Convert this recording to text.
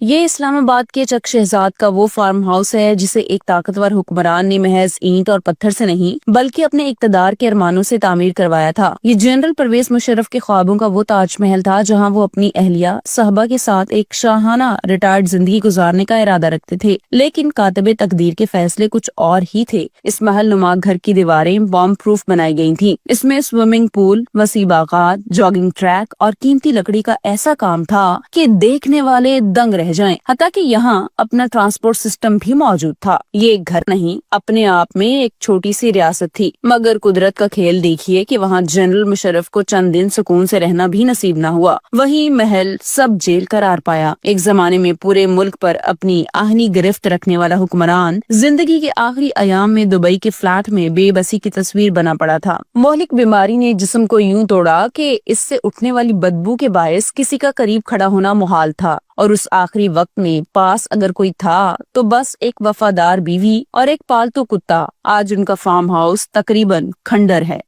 یہ اسلام آباد کے چک شہزاد کا وہ فارم ہاؤس ہے جسے ایک طاقتور حکمران نے محض اینٹ اور پتھر سے نہیں بلکہ اپنے اقتدار کے ارمانوں سے تعمیر کروایا تھا۔ یہ جنرل پرویز مشرف کے خوابوں کا وہ تاج محل تھا جہاں وہ اپنی اہلیہ صحبہ کے ساتھ ایک شاہانہ ریٹائرڈ زندگی گزارنے کا ارادہ رکھتے تھے، لیکن کاتب تقدیر کے فیصلے کچھ اور ہی تھے۔ اس محل نما گھر کی دیواریں بام پروف بنائی گئی تھیں۔ اس میں سوئمنگ پول، وسیع باغات، جاگنگ ٹریک اور قیمتی لکڑی کا ایسا کام تھا کہ دیکھنے والے دنگ رہ جائیں۔ حتیٰ کہ یہاں اپنا ٹرانسپورٹ سسٹم بھی موجود تھا۔ یہ ایک گھر نہیں، اپنے آپ میں ایک چھوٹی سی ریاست تھی، مگر قدرت کا کھیل دیکھیے کہ وہاں جنرل مشرف کو چند دن سکون سے رہنا بھی نصیب نہ ہوا۔ وہی محل سب جیل قرار پایا۔ ایک زمانے میں پورے ملک پر اپنی آہنی گرفت رکھنے والا حکمران زندگی کے آخری ایام میں دبئی کے فلیٹ میں بے بسی کی تصویر بنا پڑا تھا۔ مہلک بیماری نے جسم کو یوں توڑا کہ اس سے اٹھنے والی بدبو کے باعث کسی کا قریب کھڑا ہونا محال تھا، اور اس آخری وقت میں پاس اگر کوئی تھا تو بس ایک وفادار بیوی اور ایک پالتو کتا۔ آج ان کا فارم ہاؤس تقریباً کھنڈر ہے۔